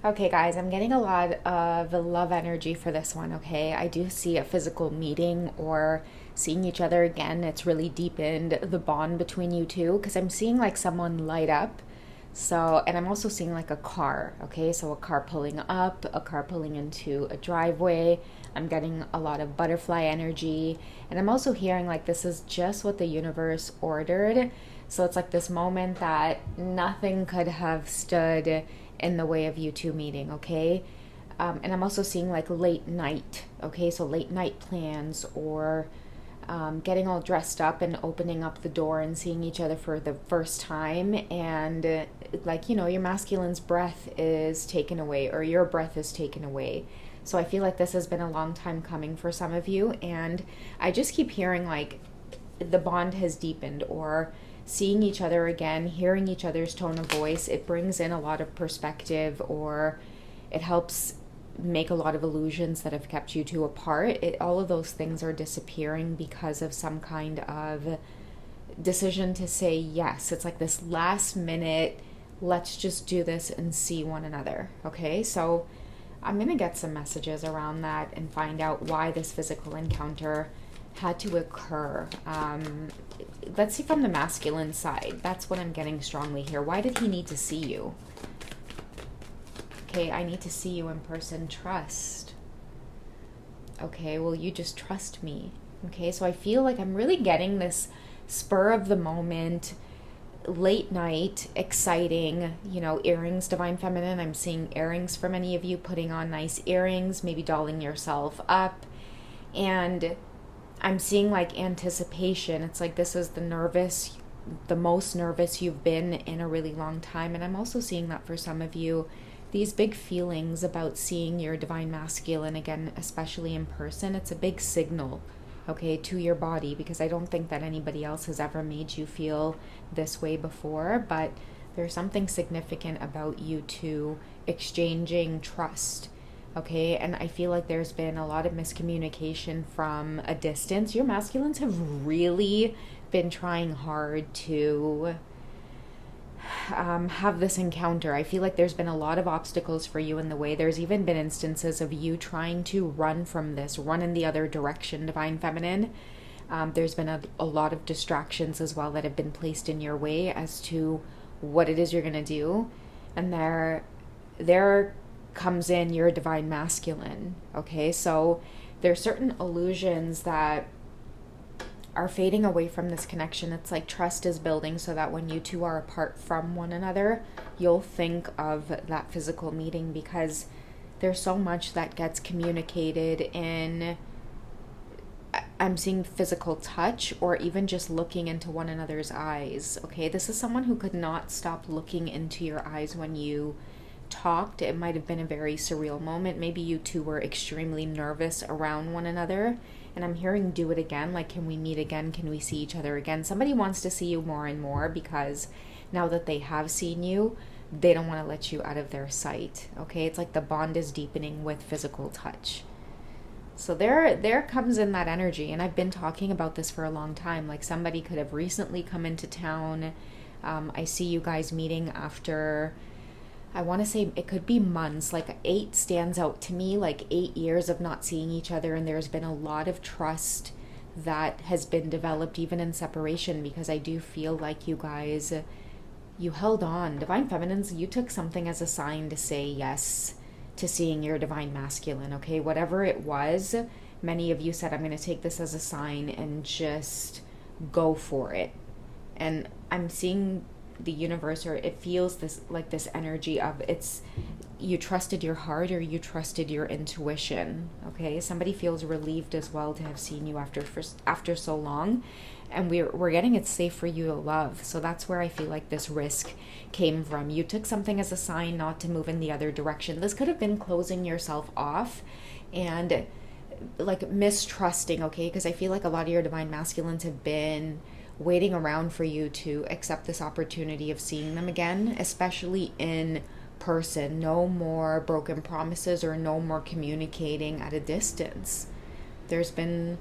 Okay, guys, I'm getting a lot of love energy for this one, okay? I do see a physical meeting or seeing each other again. It's really deepened the bond between you two because I'm seeing like someone light up. So, and I'm also seeing like a car, okay? So, a car pulling up, a car pulling into a driveway. I'm getting a lot of butterfly energy. And I'm also hearing like this is just what the universe ordered. So, it's like this moment that nothing could have stood in the way of you two meeting, okay? And I'm also seeing like late night, okay? So late night plans or getting all dressed up and opening up the door and seeing each other for the first time. And like, you know, your masculine's breath is taken away or your breath is taken away. So I feel like this has been a long time coming for some of you. And I just keep hearing like the bond has deepened or seeing each other again, hearing each other's tone of voice, it brings in a lot of perspective or it helps make a lot of illusions that have kept you two apart. All of those things are disappearing because of some kind of decision to say yes. It's like this last minute, let's just do this and see one another. Okay, so I'm going to get some messages around that and find out why this physical encounter had to occur. Let's see from the masculine side. That's what I'm getting strongly here. Why did he need to see you? Okay, I need to see you in person. Trust. Okay, well, you just trust me. Okay, so I feel like I'm really getting this spur of the moment, late night, exciting, you know, earrings, divine feminine. I'm seeing earrings for many of you, putting on nice earrings, maybe dolling yourself up. And I'm seeing like anticipation. It's like this is the most nervous you've been in a really long time. And I'm also seeing that for some of you, these big feelings about seeing your divine masculine again, especially in person, it's a big signal, okay, to your body, because I don't think that anybody else has ever made you feel this way before, but there's something significant about you two exchanging trust. Okay, and I feel like there's been a lot of miscommunication from a distance. Your masculines have really been trying hard to have this encounter. I feel like there's been a lot of obstacles for you in the way. There's even been instances of you trying to run from this, run in the other direction, divine feminine. There's been a lot of distractions as well that have been placed in your way as to what it is you're going to do. And there comes in your divine masculine. Okay, so there's certain illusions that are fading away from this connection. It's like trust is building so that when you two are apart from one another, you'll think of that physical meeting, because there's so much that gets communicated in, I'm seeing physical touch or even just looking into one another's eyes. Okay, this is someone who could not stop looking into your eyes when you talked. It might have been a very surreal moment. Maybe you two were extremely nervous around one another, and I'm hearing do it again. Like, can we meet again? Can we see each other again? Somebody wants to see you more and more, because now that they have seen you, they don't want to let you out of their sight. Okay, it's like the bond is deepening with physical touch. So there comes in that energy, and I've been talking about this for a long time. Like, somebody could have recently come into town. I see you guys meeting after, I want to say it could be months. Like 8 stands out to me, like 8 years of not seeing each other, and there's been a lot of trust that has been developed even in separation, because I do feel like you guys, you held on. Divine feminines, you took something as a sign to say yes to seeing your divine masculine, okay? Whatever it was, many of you said, I'm going to take this as a sign and just go for it. And I'm seeing the universe, or it feels this like this energy of, it's, you trusted your heart or you trusted your intuition. Okay, somebody feels relieved as well to have seen you after so long, and we're getting it safe for you to love. So that's where I feel like this risk came from. You took something as a sign not to move in the other direction. This could have been closing yourself off and like mistrusting, okay? Because I feel like a lot of your divine masculines have been waiting around for you to accept this opportunity of seeing them again, especially in person. No more broken promises or no more communicating at a distance. There's been,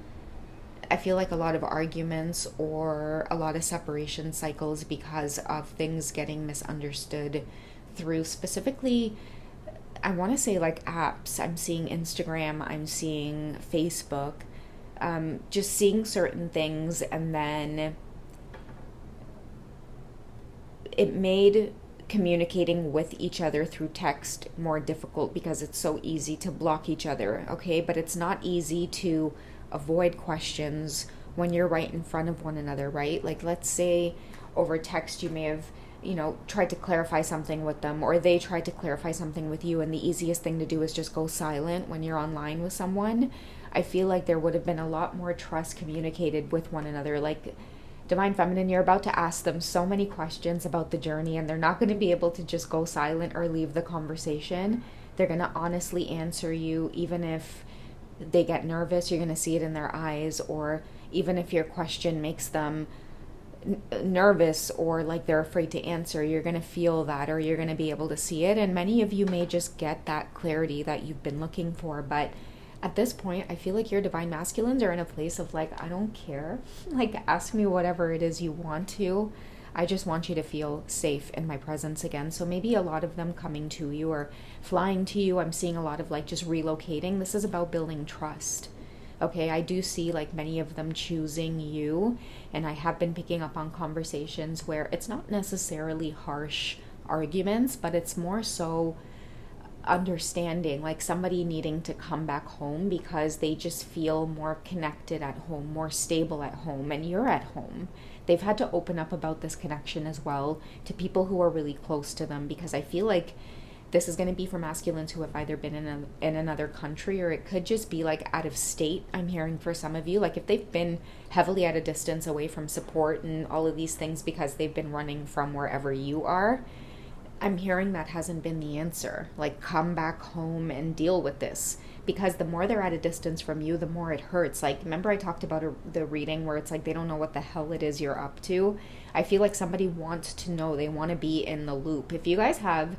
I feel like, a lot of arguments or a lot of separation cycles because of things getting misunderstood through specifically I want to say like apps. I'm seeing Instagram, I'm seeing Facebook, just seeing certain things, and then it made communicating with each other through text more difficult because it's so easy to block each other, okay? But it's not easy to avoid questions when you're right in front of one another, right? Like, let's say over text you may have, tried to clarify something with them, or they tried to clarify something with you, and the easiest thing to do is just go silent when you're online with someone. I feel like there would have been a lot more trust communicated with one another. Like, Divine Feminine, you're about to ask them so many questions about the journey, and they're not going to be able to just go silent or leave the conversation. They're going to honestly answer you, even if they get nervous. You're going to see it in their eyes, or even if your question makes them nervous or like they're afraid to answer, you're going to feel that, or you're going to be able to see it. And many of you may just get that clarity that you've been looking for. But at this point, I feel like your divine masculines are in a place of like, I don't care. Like, ask me whatever it is you want to. I just want you to feel safe in my presence again. So maybe a lot of them coming to you or flying to you. I'm seeing a lot of like just relocating. This is about building trust. Okay, I do see like many of them choosing you, and I have been picking up on conversations where it's not necessarily harsh arguments, but it's more so understanding, like somebody needing to come back home because they just feel more connected at home, more stable at home, and you're at home. They've had to open up about this connection as well to people who are really close to them, because I feel like this is going to be for masculines who have either been in another country, or it could just be like out of state. I'm hearing for some of you, like if they've been heavily at a distance away from support and all of these things because they've been running from wherever you are, I'm hearing that hasn't been the answer. Like, come back home and deal with this, because the more they're at a distance from you, the more it hurts. Like, remember I talked about the reading where it's like they don't know what the hell it is you're up to? I feel like somebody wants to know. They want to be in the loop. If you guys have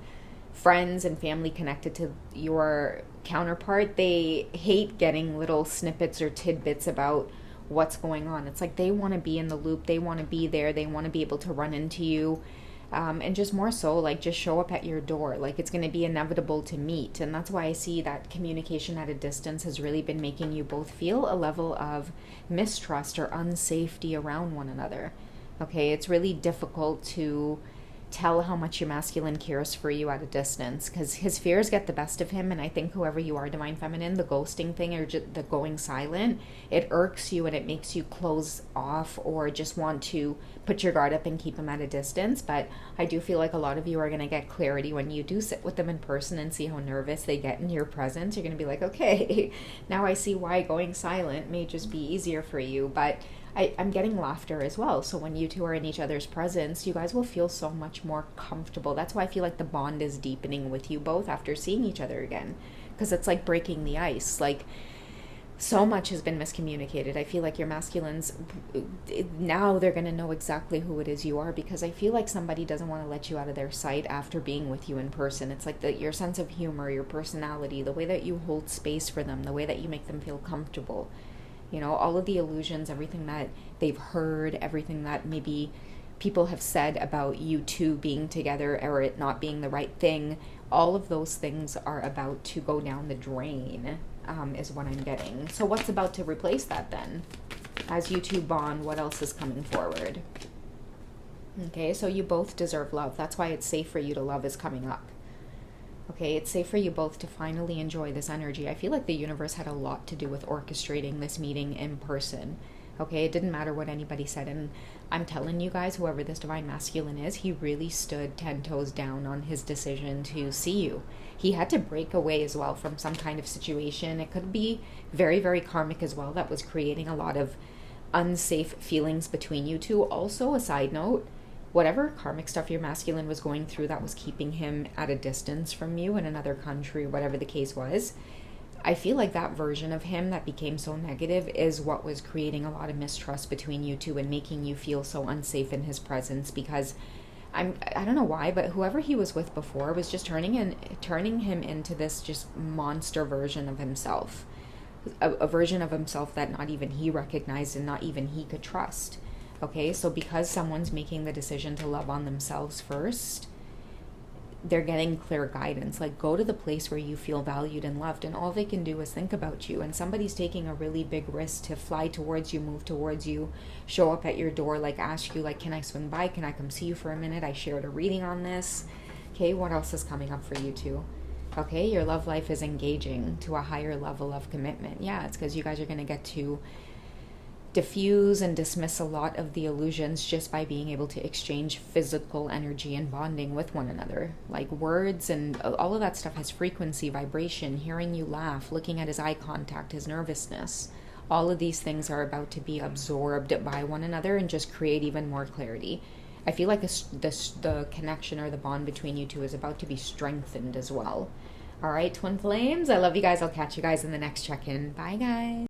friends and family connected to your counterpart, they hate getting little snippets or tidbits about what's going on. It's like they want to be in the loop. They want to be there. They want to be able to run into you. And just more so, like, just show up at your door. Like, it's going to be inevitable to meet. And that's why I see that communication at a distance has really been making you both feel a level of mistrust or unsafety around one another. Okay, it's really difficult to tell how much your masculine cares for you at a distance, because his fears get the best of him. And I think whoever you are, Divine Feminine, the ghosting thing or just the going silent, it irks you and it makes you close off or just want to put your guard up and keep him at a distance. But I do feel like a lot of you are going to get clarity when you do sit with them in person and see how nervous they get in your presence. You're going to be like, okay, now I see why going silent may just be easier for you. But I'm getting laughter as well. So when you two are in each other's presence, you guys will feel so much more comfortable. That's why I feel like the bond is deepening with you both after seeing each other again, because it's like breaking the ice. Like, so much has been miscommunicated. I feel like your masculines, now they're going to know exactly who it is you are, because I feel like somebody doesn't want to let you out of their sight after being with you in person. It's like your sense of humor, your personality, the way that you hold space for them, the way that you make them feel comfortable. You know, all of the illusions, everything that they've heard, everything that maybe people have said about you two being together or it not being the right thing, all of those things are about to go down the drain, is what I'm getting. So what's about to replace that then? As you two bond, what else is coming forward? Okay, so you both deserve love. That's why it's safe for you to love is coming up. Okay, it's safe for you both to finally enjoy this energy. I feel like the universe had a lot to do with orchestrating this meeting in person. Okay, it didn't matter what anybody said. And I'm telling you guys, whoever this divine masculine is, he really stood 10 toes down on his decision to see you. He had to break away as well from some kind of situation. It could be very, very karmic as well, that was creating a lot of unsafe feelings between you two. Also, a side note, whatever karmic stuff your masculine was going through that was keeping him at a distance from you in another country, whatever the case was, I feel like that version of him that became so negative is what was creating a lot of mistrust between you two and making you feel so unsafe in his presence. Because I don't know why, but whoever he was with before was just turning him into this just monster version of himself, a version of himself that not even he recognized and not even he could trust. Okay, so because someone's making the decision to love on themselves first, they're getting clear guidance. Like, go to the place where you feel valued and loved, and all they can do is think about you. And somebody's taking a really big risk to fly towards you, move towards you, show up at your door, like ask you, like, can I swing by? Can I come see you for a minute? I shared a reading on this. Okay, what else is coming up for you too? Okay, your love life is engaging to a higher level of commitment. Yeah, it's because you guys are going to get to diffuse and dismiss a lot of the illusions just by being able to exchange physical energy and bonding with one another. Like, words and all of that stuff has frequency, vibration, hearing you laugh, looking at his eye contact, his nervousness. All of these things are about to be absorbed by one another and just create even more clarity. I feel like the connection or the bond between you two is about to be strengthened as well. All right, twin flames, I love you guys. I'll catch you guys in the next check-in. Bye, guys.